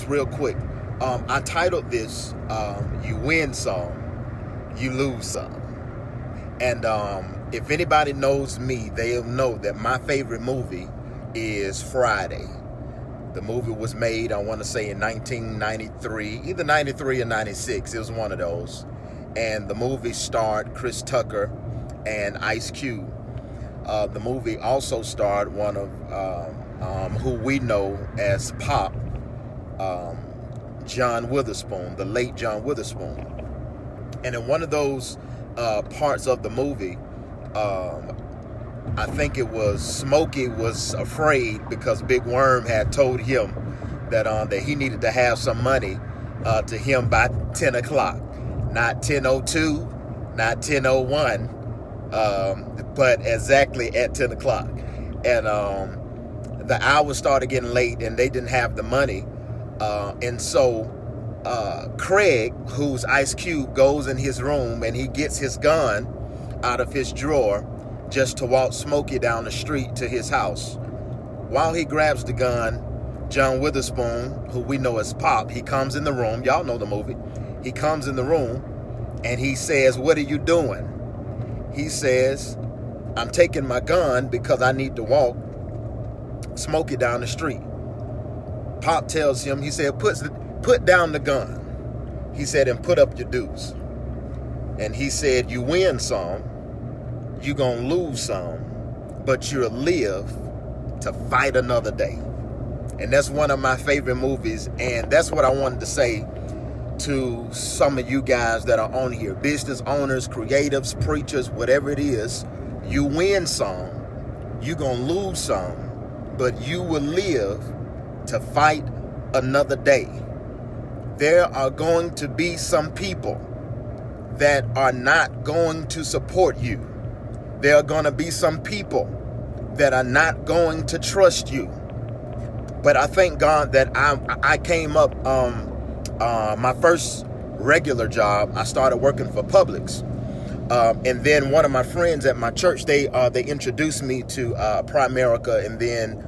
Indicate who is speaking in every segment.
Speaker 1: real quick. I titled this, You Win Some, You Lose Some. And if anybody knows me, they'll know that my favorite movie is Friday. The movie was made, I want to say, in 1993, either 93 or 96. It was one of those. And the movie starred Chris Tucker and Ice Cube. The movie also starred one of who we know as Pop, John Witherspoon, the late John Witherspoon. And in one of those parts of the movie, I think it was Smokey was afraid because Big Worm had told him that he needed to have some money to him by 10 o'clock. Not 10:02, not 10:01, but exactly at 10 o'clock. And the hours started getting late and they didn't have the money. And so Craig, who's Ice Cube, goes in his room and he gets his gun out of his drawer just to walk Smokey down the street to his house. While he grabs the gun, John Witherspoon, who we know as Pop, he comes in the room. Y'all know the movie. He comes in the room and he says, "What are you doing?" He says, "I'm taking my gun because I need to walk Smokey down the street." Pop tells him, he said, put down the gun. He said, "and put up your deuce." And he said, "You win some, you gonna lose some, but you'll live to fight another day." And that's one of my favorite movies. And that's what I wanted to say to some of you guys that are on here, business owners, creatives, preachers, whatever it is. You win some, you gonna lose some, but you will live to fight another day. There are going to be some people that are not going to support you. There are going to be some people that are not going to trust you. But I thank God that I came up, my first regular job, I started working for Publix. And then one of my friends at my church, they introduced me to Primerica, and then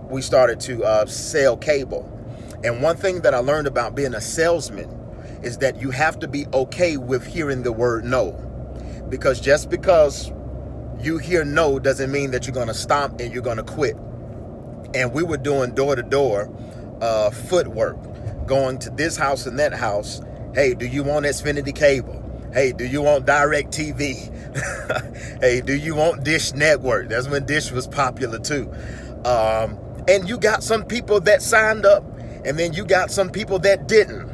Speaker 1: we started to sell cable. And one thing that I learned about being a salesman is that you have to be okay with hearing the word no. Because just because you hear no doesn't mean that you're going to stop and you're going to quit. And we were doing door-to-door footwork, going to this house and that house. Hey, do you want Xfinity cable? Hey, do you want Direct TV? Hey, do you want Dish Network? That's when Dish was popular too. And you got some people that signed up, and then you got some people that didn't.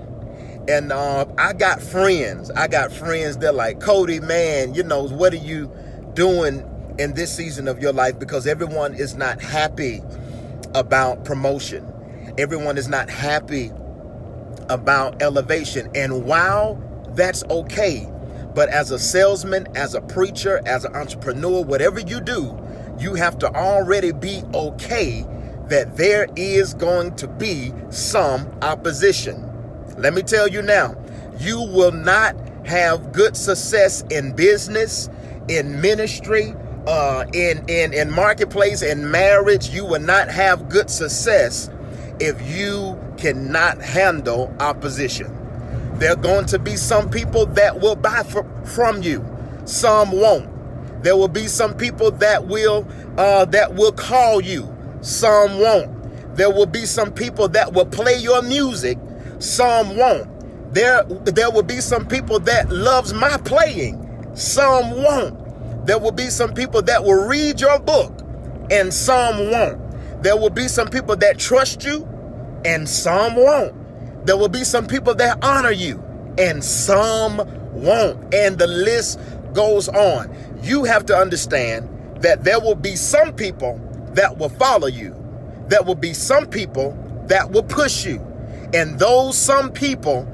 Speaker 1: And I got friends. That like, "Cody, man, what are you doing in this season of your life?" Because everyone is not happy about promotion. Everyone is not happy about elevation. And while that's okay, but as a salesman, as a preacher, as an entrepreneur, whatever you do, you have to already be okay that there is going to be some opposition. Let me tell you now, you will not have good success in business, in ministry, in marketplace, in marriage. You will not have good success if you cannot handle opposition. There are going to be some people that will buy from you. Some won't. There will be some people that will call you. Some won't. There will be some people that will play your music. Some won't. There will be some people that loves my playing. Some won't. There will be some people that will read your book, and some won't. There will be some people that trust you, and some won't. There will be some people that honor you, and some won't. And the list goes on. You have to understand that there will be some people that will follow you. There will be some people that will push you. And those some people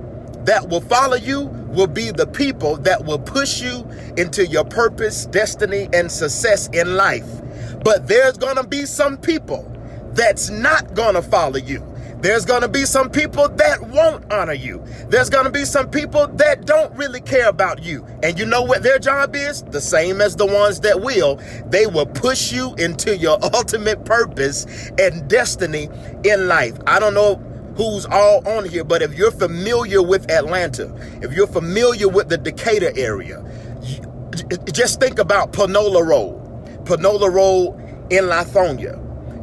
Speaker 1: that will follow you will be the people that will push you into your purpose, destiny, and success in life. But there's going to be some people that's not going to follow you. There's going to be some people that won't honor you. There's going to be some people that don't really care about you. And you know what their job is? The same as the ones that will. They will push you into your ultimate purpose and destiny in life. I don't know who's all on here, but if you're familiar with Atlanta, if you're familiar with the Decatur area, just think about Panola Road in Lithonia.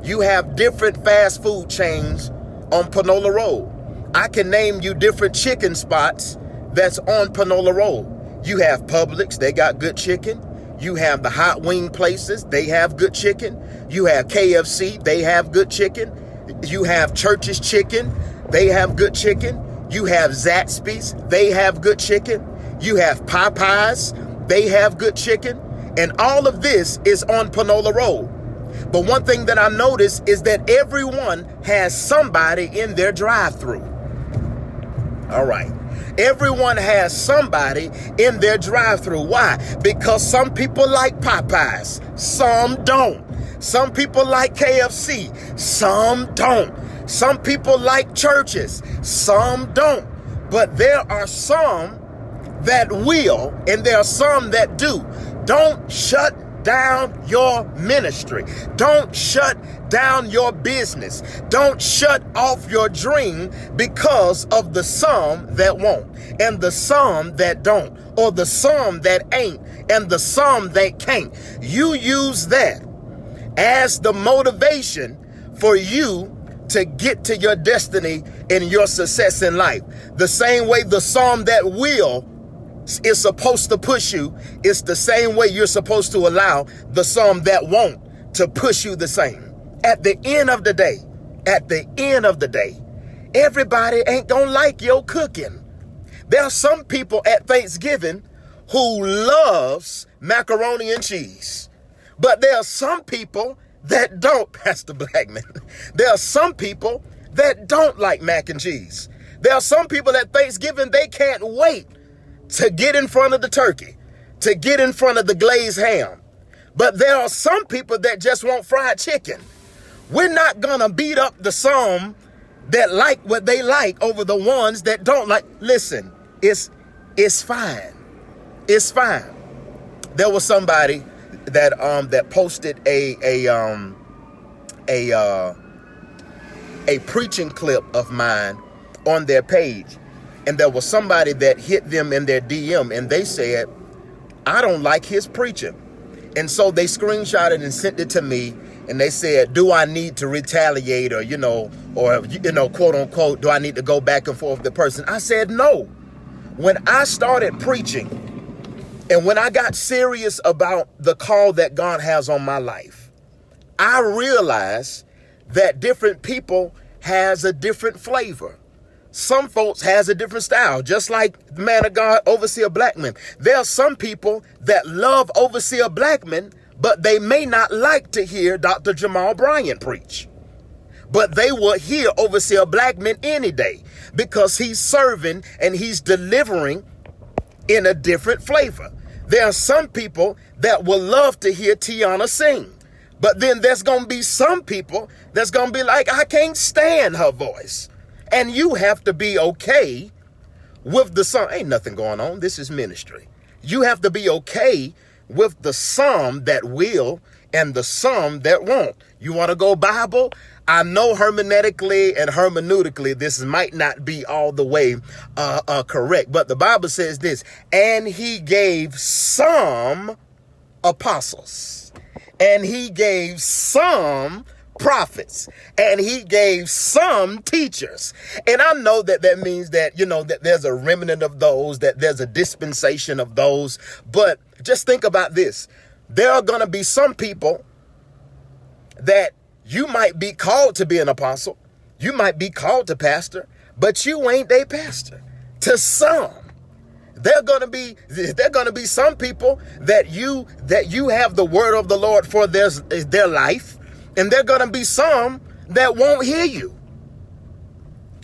Speaker 1: You have different fast food chains on Panola Road. I can name you different chicken spots that's on Panola Road. You have Publix, they got good chicken. You have the hot wing places, they have good chicken. You have KFC, they have good chicken. You have Church's Chicken, they have good chicken. You have Zaxby's, they have good chicken. You have Popeyes, they have good chicken. And all of this is on Panola Road. But one thing that I noticed is that everyone has somebody in their drive-thru. All right. Everyone has somebody in their drive-thru. Why? Because some people like Popeyes, some don't. Some people like KFC, some don't. Some people like Churches, some don't. But there are some that will, and there are some that do. Don't shut down your ministry. Don't shut down your business. Don't shut off your dream because of the some that won't, and the some that don't, or the some that ain't, and the some that can't. You use that as the motivation for you to get to your destiny and your success in life. The same way the some that will is supposed to push you, it's the same way you're supposed to allow the some that won't to push you the same. At the end of the day, everybody ain't gonna like your cooking. There are some people at Thanksgiving who loves macaroni and cheese, but there are some people that don't, Pastor Blackman. There are some people that don't like mac and cheese. There are some people at Thanksgiving, they can't wait to get in front of the turkey, to get in front of the glazed ham. But there are some people that just want fried chicken. We're not gonna beat up the some that like what they like over the ones that don't like. Listen, it's fine. It's fine. There was somebody that posted a preaching clip of mine on their page. And there was somebody that hit them in their DM and they said, I don't like his preaching. And so they screenshotted and sent it to me. And they said, do I need to retaliate or quote unquote, do I need to go back and forth with the person? I said, no. When I started preaching and when I got serious about the call that God has on my life, I realized that different people has a different flavor. Some folks has a different style, just like the man of God, Overseer Blackman. There are some people that love Overseer Blackman, but they may not like to hear Dr. Jamal Bryant preach. But they will hear Overseer Blackman any day because he's serving and he's delivering in a different flavor. There are some people that will love to hear Tiana sing. But then there's going to be some people that's going to be like, I can't stand her voice. And you have to be okay with the some. Ain't nothing going on. This is ministry. You have to be okay with the some that will and the some that won't. You want to go Bible? I know hermeneutically and hermeneutically, this might not be all the way correct. But the Bible says this, and he gave some apostles, and he gave some prophets, and he gave some teachers. And I know that that means that, that there's a remnant of those, that there's a dispensation of those. But just think about this. There are going to be some people that you might be called to be an apostle. You might be called to pastor, but you ain't a pastor. To some, there are going to be some people that you have the word of the Lord for their life. And there are going to be some that won't hear you.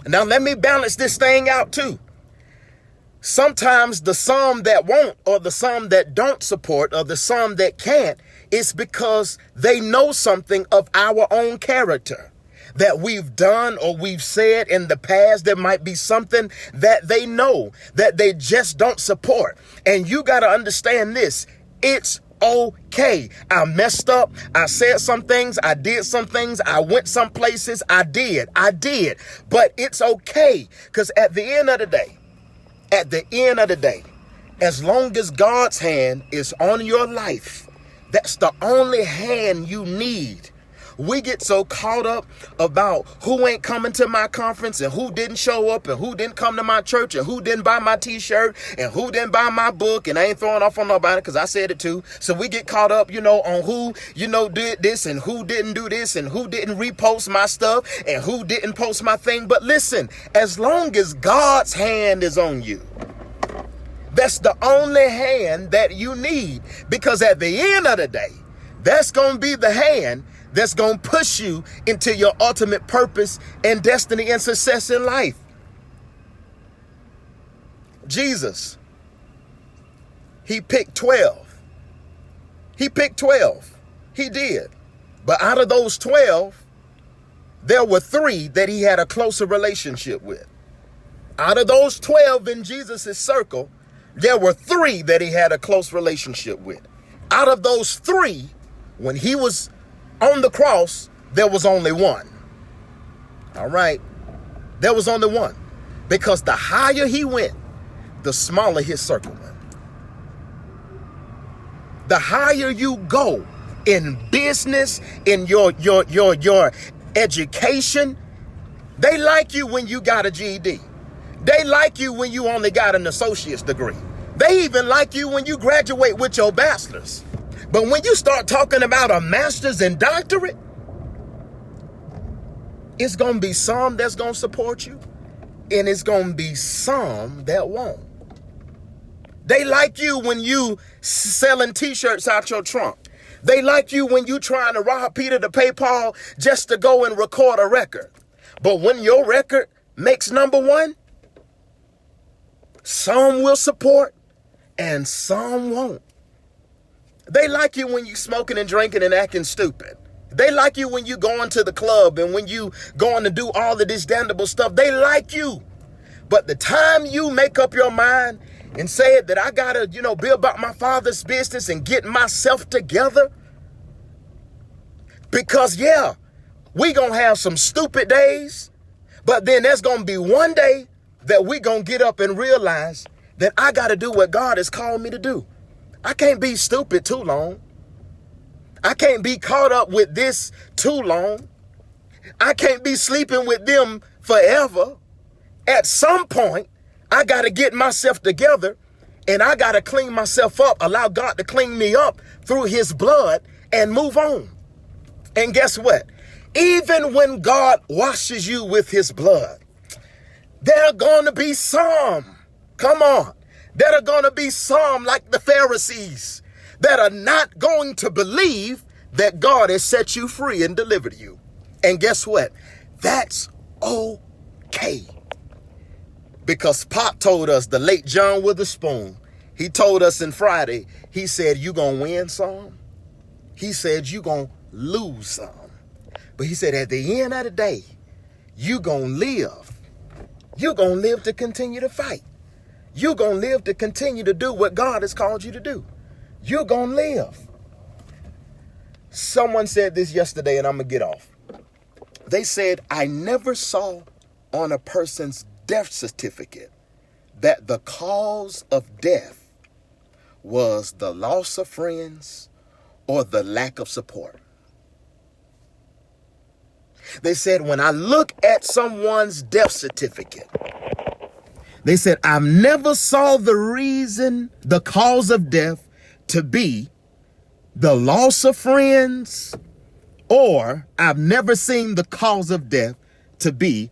Speaker 1: Now, let me balance this thing out too. Sometimes the some that won't, or the some that don't support, or the some that can't, it's because they know something of our own character that we've done or we've said in the past. There might be something that they know that they just don't support. And you got to understand this. It's okay. I messed up. I said some things. I did some things. I went some places. I did. But it's okay. Because at the end of the day, as long as God's hand is on your life, that's the only hand you need. We get so caught up about who ain't coming to my conference and who didn't show up and who didn't come to my church and who didn't buy my t-shirt and who didn't buy my book. And I ain't throwing off on nobody because I said it too. So we get caught up, on who, did this and who didn't do this and who didn't repost my stuff and who didn't post my thing. But listen, as long as God's hand is on you, that's the only hand that you need, because at the end of the day, that's going to be the hand that's going to push you into your ultimate purpose and destiny and success in life. Jesus, he picked 12. He did. But out of those 12, there were 3 that he had a closer relationship with. Out of those 12 in Jesus's circle, there were 3 that he had a close relationship with. Out of those 3, when he was on the cross, there was only 1. All right. There was only 1. Because the higher he went, the smaller his circle went. The higher you go in business, in your education, they like you when you got a GED. They like you when you only got an associate's degree. They even like you when you graduate with your bachelor's. But when you start talking about a master's and doctorate, it's going to be some that's going to support you, and it's going to be some that won't. They like you when you selling t-shirts out your trunk. They like you when you trying to rob Peter to pay Paul just to go and record a record. But when your record makes #1, some will support and some won't. They like you when you smoking and drinking and acting stupid. They like you when you going to the club and when you going to do all of this damnable stuff. They like you. But the time you make up your mind and say that I got to, be about my Father's business and get myself together, because we going to have some stupid days, but then there's going to be one day that we going to get up and realize that I got to do what God has called me to do. I can't be stupid too long. I can't be caught up with this too long. I can't be sleeping with them forever. At some point, I got to get myself together and I got to clean myself up, allow God to clean me up through his blood and move on. And guess what? Even when God washes you with his blood, there are going to be some, there are going to be some like the Pharisees that are not going to believe that God has set you free and delivered you. And guess what? That's okay. Because Pop told us, the late John Witherspoon, he told us in Friday, he said, you going to win some. He said, you going to lose some. But he said, at the end of the day, you going to live. You're going to live to continue to fight. You're going to live to continue to do what God has called you to do. You're going to live. Someone said this yesterday, and I'm going to get off. They said, I never saw on a person's death certificate that the cause of death was the loss of friends or the lack of support. They said, when I look at someone's death certificate, they said, I've never saw the cause of death to be the loss of friends, or I've never seen the cause of death to be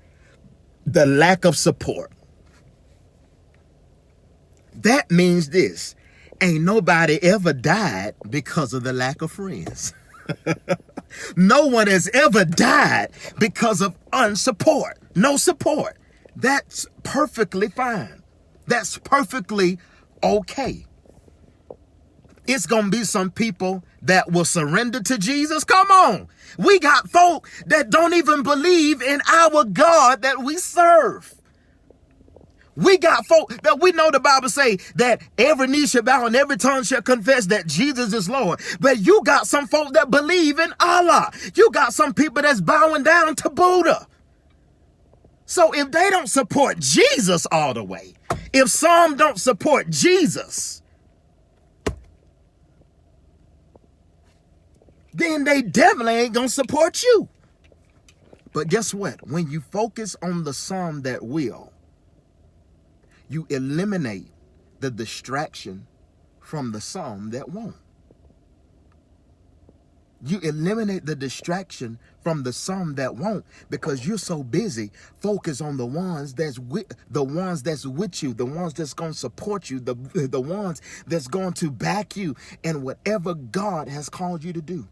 Speaker 1: the lack of support. That means this: ain't nobody ever died because of the lack of friends. No one has ever died because of unsupport. No support. That's perfectly fine. That's perfectly okay. It's going to be some people that will surrender to Jesus. Come on. We got folk that don't even believe in our God that we serve. We got folk that we know the Bible say that every knee shall bow and every tongue shall confess that Jesus is Lord. But you got some folk that believe in Allah. You got some people that's bowing down to Buddha. So if they don't support Jesus all the way, if some don't support Jesus, then they definitely ain't gonna support you. But guess what? When you focus on the some that will, you eliminate the distraction from the some that won't. You eliminate the distraction from the some that won't, because you're so busy focus on the ones that's with you, the ones that's going to support you, the ones that's going to back you in whatever God has called you to do.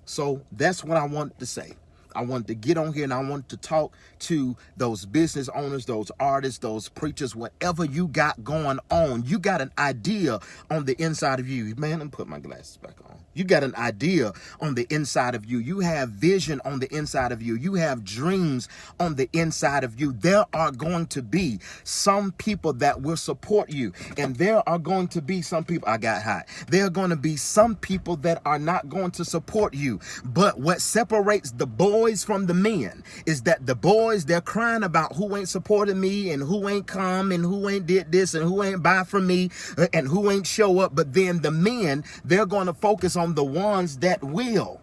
Speaker 1: So that's what I wanted to say. I wanted to get on here and I wanted to talk to those business owners, those artists, those preachers, whatever you got going on. You got an idea on the inside of you. Man, let me put my glasses back on. You got an idea on the inside of you. You have vision on the inside of you. You have dreams on the inside of you. There are going to be some people that will support you. And there are going to be some people, I got hot. There are going to be some people that are not going to support you. But what separates the boys from the men is that the boys, they're crying about who ain't supporting me and who ain't come and who ain't did this and who ain't buy from me and who ain't show up. But then the men, they're going to focus on the ones that will.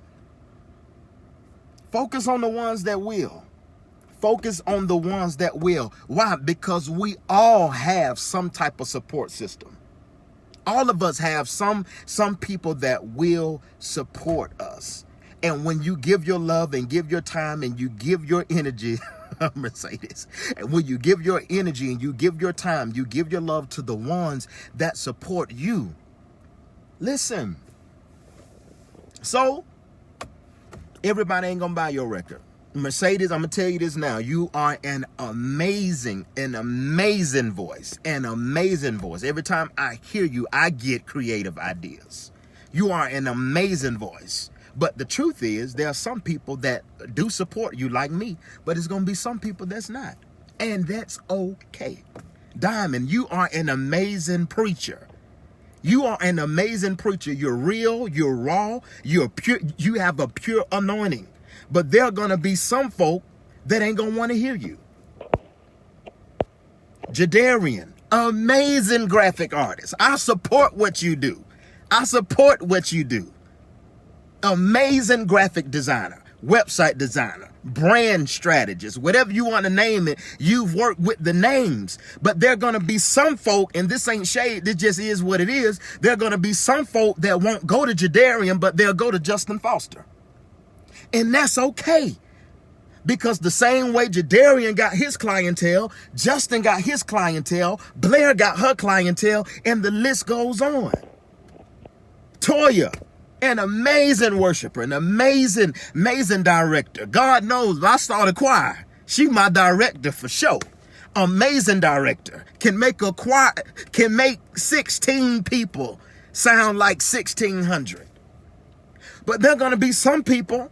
Speaker 1: Focus on the ones that will. Focus on the ones that will. Why? Because we all have some type of support system. All of us have some people that will support us. And when you give your love and give your time and you give your energy, I'm going to say this. And when you give your energy and you give your time, you give your love to the ones that support you. Listen. So, everybody ain't going to buy your record. Mercedes, I'm going to tell you this now. You are an amazing voice. An amazing voice. Every time I hear you, I get creative ideas. You are an amazing voice. But the truth is, there are some people that do support you like me, but it's going to be some people that's not. And that's okay. Diamond, you are an amazing preacher. You are an amazing preacher. You're real, you're raw, you're pure, you have a pure anointing. But there are going to be some folk that ain't going to want to hear you. Jadarian, amazing graphic artist. I support what you do. I support what you do. Amazing graphic designer, website designer, brand strategist, whatever you want to name it. You've worked with the names, but there are going to be some folk, and this ain't shade, this just is what it is. There are going to be some folk that won't go to Jadarian, but they'll go to Justin Foster. And that's okay. Because the same way Jadarian got his clientele, Justin got his clientele, Blair got her clientele, and the list goes on. Toya, an amazing worshiper, an amazing director. God knows, I started choir. She my director for sure. Amazing director. Can make a choir, can make 16 people sound like 1,600. But there are going to be some people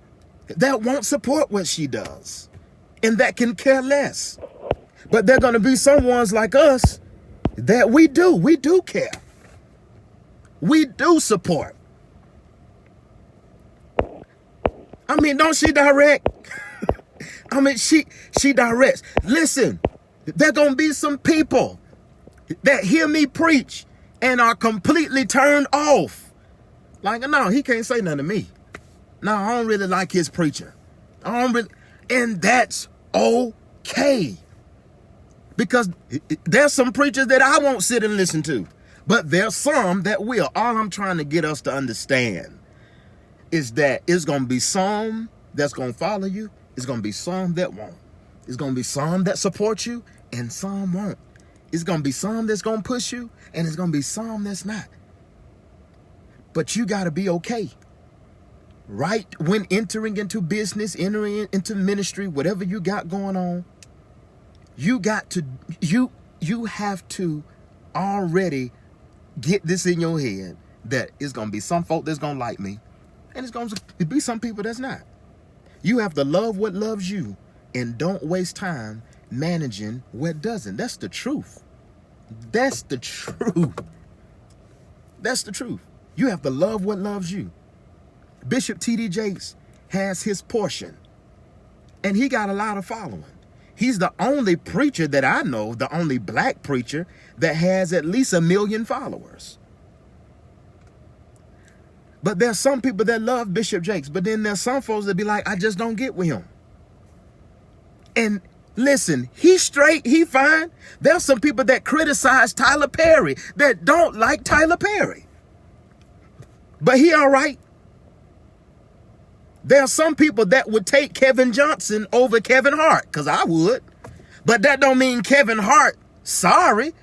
Speaker 1: that won't support what she does and that can care less. But there are going to be some ones like us that we do care. We do support. I mean, don't she direct? I mean, she directs. Listen, there going to be some people that hear me preach and are completely turned off. Like, no, he can't say nothing to me. No, I don't really like his preaching. And that's okay. Because there's some preachers that I won't sit and listen to. But there's some that will. All I'm trying to get us to understand is that it's going to be some that's going to follow you. It's going to be some that won't. It's going to be some that support you and some won't. It's going to be some that's going to push you and it's going to be some that's not. But you got to be okay. Right when entering into business, entering into ministry, whatever you got going on, you have to already get this in your head that it's going to be some folk that's going to like me and it's going to be some people that's not. You have to love what loves you and don't waste time managing what doesn't. That's the truth. That's the truth. That's the truth. You have to love what loves you. Bishop T.D. Jakes has his portion, and he got a lot of following. He's the only preacher that I know, the only black preacher that has at least 1 million followers. But there's some people that love Bishop Jakes, but then there's some folks that be like, I just don't get with him. And listen, he's straight, he fine. There's some people that criticize Tyler Perry that don't like Tyler Perry. But he all right. There are some people that would take Kevin Johnson over Kevin Hart, because I would. But that don't mean Kevin Hart sorry.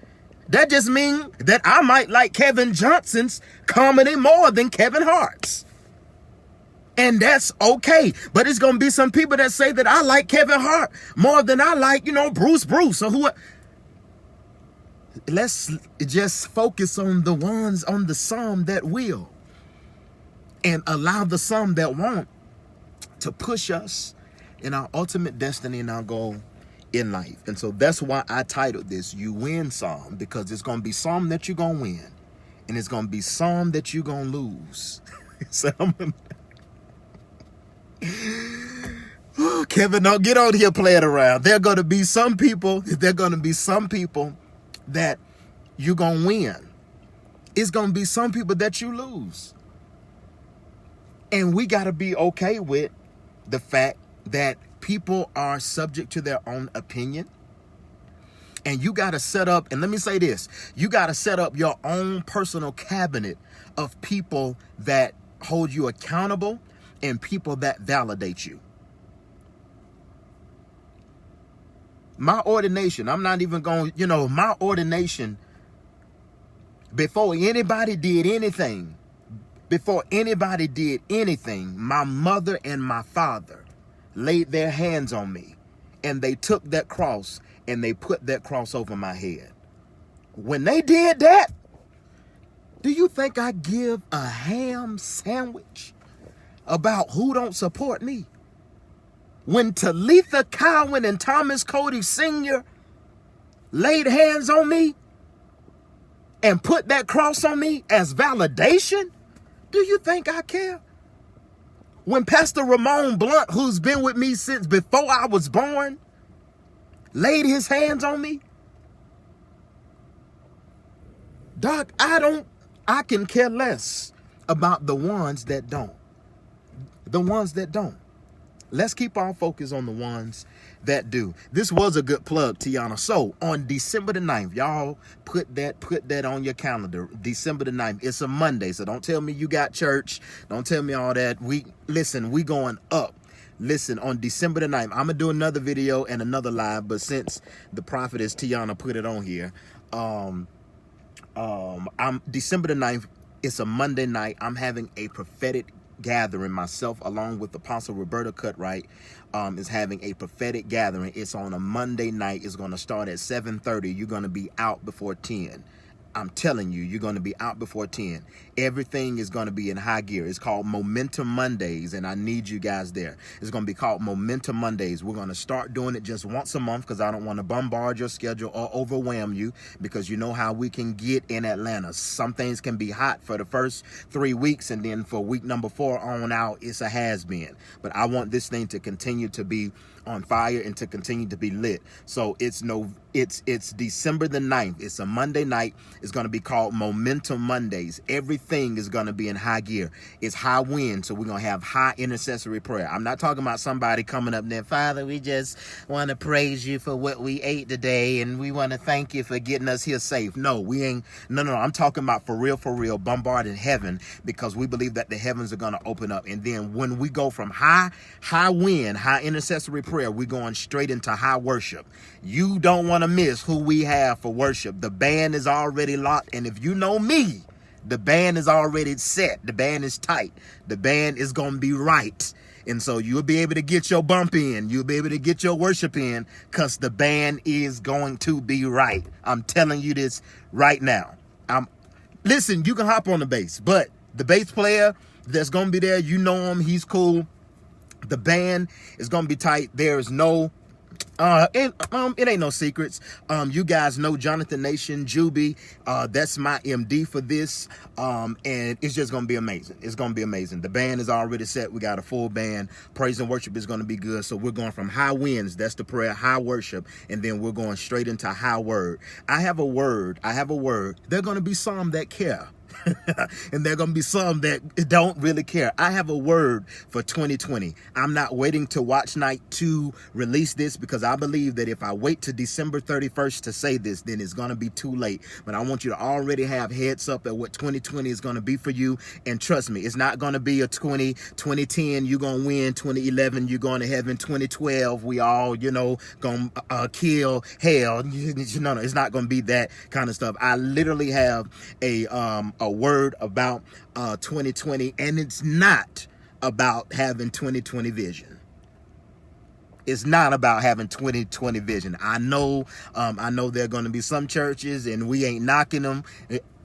Speaker 1: That just means that I might like Kevin Johnson's comedy more than Kevin Hart's. And that's okay. But it's going to be some people that say that I like Kevin Hart more than I like, Bruce or who. Let's just focus on the ones on the some that will, and allow the some that won't to push us in our ultimate destiny and our goal in life. And so that's why I titled this, You Win Some, because it's going to be some that you're going to win, and it's going to be some that you're going to lose. So Kevin, don't get on here playing around. There are going to be some people that you're going to win. It's going to be some people that you lose. And we got to be okay with the fact that people are subject to their own opinion. And you got to set up, and let me say this, you got to set up your own personal cabinet of people that hold you accountable and people that validate you. My ordination, I'm not even going, my ordination, before anybody did anything, my mother and my father laid their hands on me, and they took that cross and they put that cross over my head. When they did that, do you think I give a ham sandwich about who don't support me? When Talitha Cowan and Thomas Cody Sr. laid hands on me and put that cross on me as validation, do you think I care? When Pastor Ramon Blunt, who's been with me since before I was born, laid his hands on me, Doc, I can care less about the ones that don't. The ones that don't. Let's keep our focus on the ones that do. This was a good plug, Tiana. So on December the 9th, y'all put that on your calendar. December the 9th. It's a Monday, so don't tell me you got church. Don't tell me all that. We going up. Listen, on December the 9th, I'm going to do another video and another live, but since the prophetess Tiana put it on here, I'm December the 9th, it's a Monday night. I'm having a prophetic gathering. Myself along with Apostle Roberta Cutright is having a prophetic gathering. It's on a Monday night. It's going to start at 7:30. You're going to be out before 10. I'm telling you, you're going to be out before 10. Everything is going to be in high gear. It's called Momentum Mondays, and I need you guys there. It's going to be called Momentum Mondays. We're going to start doing it just once a month because I don't want to bombard your schedule or overwhelm you, because you know how we can get in Atlanta. Some things can be hot for the first 3 weeks, and then for week number 4 on out, it's a has-been. But I want this thing to continue to be on fire and to continue to be lit. So it's December the 9th. It's a Monday night. It's going to be called Momentum Mondays. Everything is going to be in high gear. It's high wind, so we're going to have high intercessory prayer. I'm not talking about somebody coming up there, Father, we just want to praise you for what we ate today, and we want to thank you for getting us here safe. No, we ain't. No. I'm talking about for real, bombarding heaven, because we believe that the heavens are going to open up. And then when we go from high wind, high intercessory prayer, we're going straight into high worship. You don't want to miss who we have for worship. The band is already locked, and if you know me, the band is already set. The band is tight. The band is going to be right. And so you'll be able to get your bump in. You'll be able to get your worship in, because the band is going to be right. I'm telling you this right now. Listen, you can hop on the bass, but the bass player that's going to be there, you know him. He's cool. The band is going to be tight. There's no it ain't no secrets. You guys know Jonathan Nation, Juby. That's my MD for this. And it's just gonna be amazing. It's gonna be amazing. The band is already set. We got a full band. Praise and worship is gonna be good. So we're going from high winds, that's the prayer, high worship, and then we're going straight into high word. I have a word. There are gonna be some that care. And there are going to be some that don't really care. I have a word for 2020. I'm not waiting to watch night to release this, because I believe that if I wait to December 31st to say this, then it's going to be too late. But I want you to already have heads up at what 2020 is going to be for you. And trust me, it's not going to be a 2010, you're going to win, 2011, you're going to heaven, 2012, we all, going to kill hell. No, it's not going to be that kind of stuff. I literally have a word about 2020, and it's not about having 2020 vision. It's not about having 2020 vision. I know there are going to be some churches, and we ain't knocking them.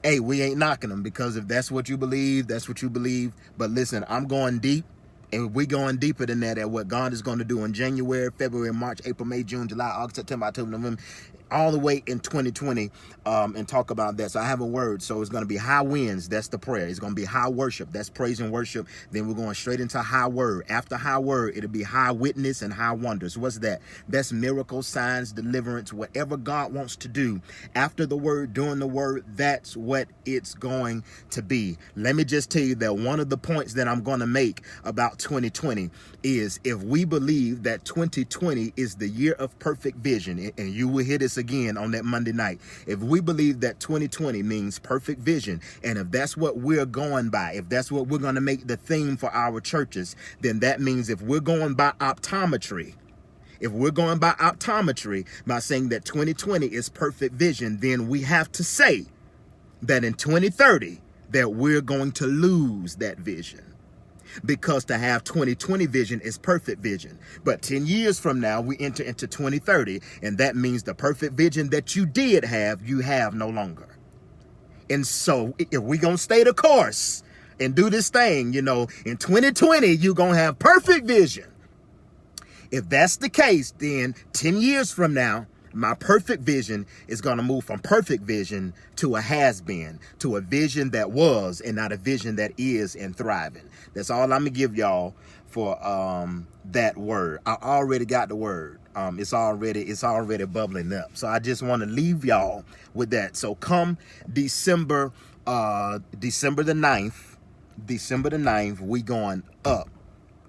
Speaker 1: Hey, we ain't knocking them, because if that's what you believe, that's what you believe. But listen, I'm going deep. And we're going deeper than that at what God is going to do in January, February, March, April, May, June, July, August, September, October, November, all the way in 2020, and talk about that. So I have a word. So it's going to be high winds. That's the prayer. It's going to be high worship. That's praise and worship. Then we're going straight into high word. After high word, it'll be high witness and high wonders. What's that? That's miracles, signs, deliverance, whatever God wants to do. After the word, during the word, that's what it's going to be. Let me just tell you that one of the points that I'm going to make about 2020 is, if we believe that 2020 is the year of perfect vision, and you will hear this again on that Monday night, if we believe that 2020 means perfect vision, and if that's what we're going by, if that's what we're going to make the theme for our churches, then that means if we're going by optometry, by saying that 2020 is perfect vision, then we have to say that in 2030 that we're going to lose that vision. Because to have 2020 vision is perfect vision. But 10 years from now, we enter into 2030, and that means the perfect vision that you did have, you have no longer. And so if we're going to stay the course and do this thing, in 2020, you're going to have perfect vision. If that's the case, then 10 years from now, my perfect vision is going to move from perfect vision to a has-been, to a vision that was and not a vision that is and thriving. That's all I'm going to give y'all for that word. I already got the word. It's already bubbling up. So I just want to leave y'all with that. So come December the 9th, we going up.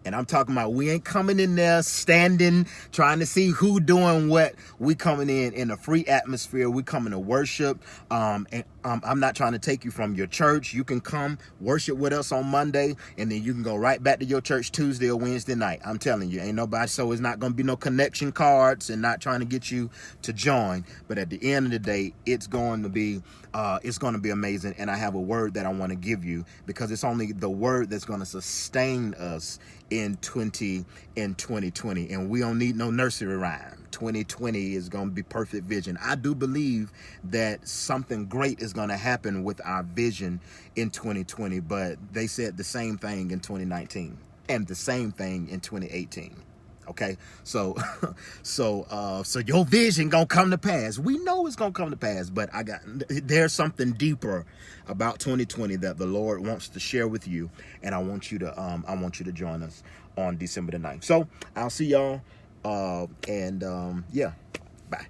Speaker 1: And I'm talking about, we ain't coming in there standing, trying to see who doing what. We coming in a free atmosphere. We coming to worship. And I'm not trying to take you from your church. You can come worship with us on Monday, and then you can go right back to your church Tuesday or Wednesday night. I'm telling you, ain't nobody. So it's not going to be no connection cards, and not trying to get you to join. But at the end of the day, it's going to be amazing. And I have a word that I want to give you, because it's only the word that's going to sustain us in 2020, and we don't need no nursery rhyme. 2020 is going to be perfect vision. I do believe that something great is going to happen with our vision in 2020, but they said the same thing in 2019 and the same thing in 2018. Okay, so your vision gonna come to pass. We know it's gonna come to pass, but there's something deeper about 2020 that the Lord wants to share with you, and I want you to join us on December the 9th. So I'll see y'all, yeah, bye.